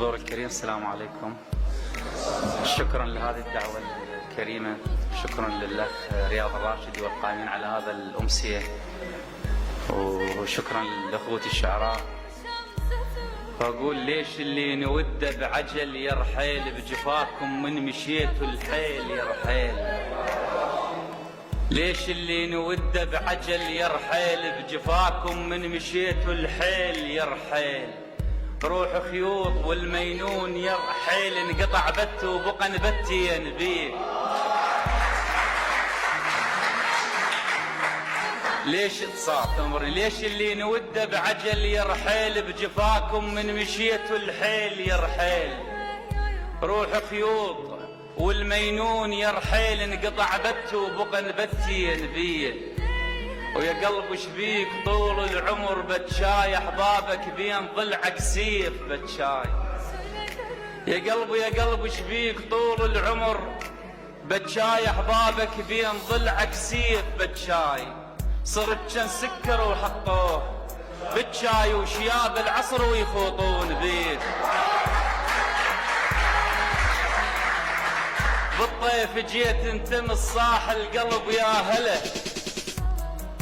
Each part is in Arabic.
الحضور الكريم، السلام عليكم. شكرا لهذه الدعوة الكريمة، شكرا للأخ رياض الراشدي والقائمين على هذا الأمسية، وشكرا لأخوتي الشعراء. فأقول ليش اللي نوده بعجل يرحيل، بجفاكم من مشيتوا الحيل يرحيل. ليش اللي نوده بعجل يرحيل، بجفاكم من مشيتوا الحيل يرحيل. روح خيوط والمينون يرحيل، انقطع بت وبقى نبتي ينبيه. ليش تصاب تمرني، ليش اللي نوده بعجل يرحيل، بجفاكم من مشيتوا الحيل يرحيل. روح خيوط والمينون يرحيل، انقطع بت وبقى نبتي ينبيه. ويا قلب وش بيك طول العمر بتشاي، احبابك بين ضلعك سيف بتشاي. يا قلب وش بيك طول العمر بتشاي، احبابك بين ضلعك سيف بتشاي. صرت كان سكر وحطوه بتشاي، وشياب العصر ويخوطون بيه. بالطيف جيت انتم الصاحل قلب يا هلا،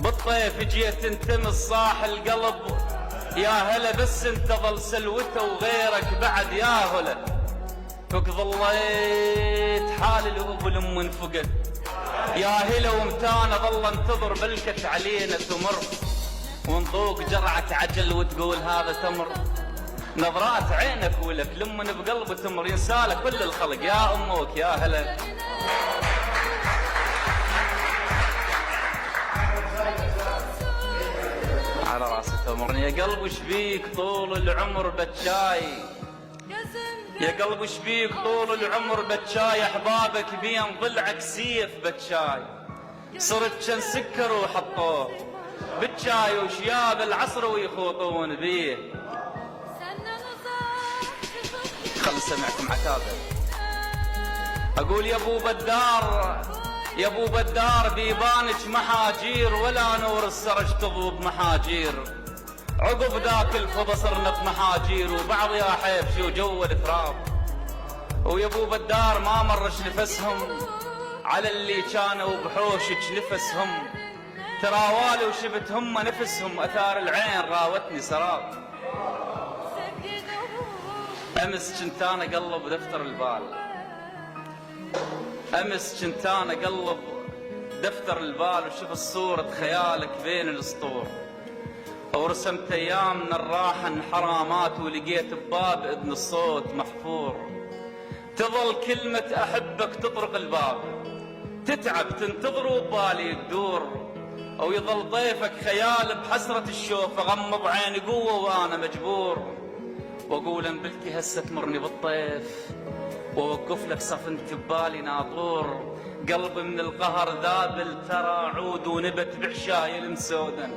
بالطيف جيت انتم الصاحل قلب يا هلا. بس انت ظل سلوته وغيرك بعد يا هلا. فك ظليت حال الاب والام انفقد يا هلا، ومتانا ظل انتظر بلكت علينا تمر. ونطوق جرعة عجل وتقول هذا تمر. نظرات عينك ولك لمن بقلب تمر، ينسالك كل الخلق يا امك يا هلا. على راسي تمرني. يا قلب وش بيك طول العمر بتشاي، يا قلب وش بيك طول العمر بتشاي، احبابك بين ضلعك سيف بتشاي. صرت كان سكر وحطوه بتشاي، وشياب العصر ويخوطون بيه. خل سمعكم عتابه. اقول يا ابو بدار، يا ابو بدار بيبانك محاجير، ولا نور السرج تضوب محاجير. عقب ذاك الفضا صرنا بمحاجير، وبعض يا حيف شو جو التراب. ويا ابو بدار ما مرش نفسهم على اللي كانوا بحوشك نفسهم. تراوالي وشبت هم نفسهم، اثار العين راوتني سراب. امس كنت انا قلب دفتر البال، امس كنت انا قلب دفتر البال، وشفت صورة خيالك بين الاسطور. ورسمت ايام من الراحة انحرامات، ولقيت بباب اذن الصوت محفور. تظل كلمة احبك تطرق الباب، تتعب تنتظر وبالي تدور. او يظل ضيفك خيال بحسرة الشوف، اغمض عيني قوة وانا مجبور. واقول انبلتي هسه تمرني بالطيف، ووقف لك صف انت ببالي ناطور. قلبي من القهر ذابل ترى عود، ونبت بعشايل مسودا.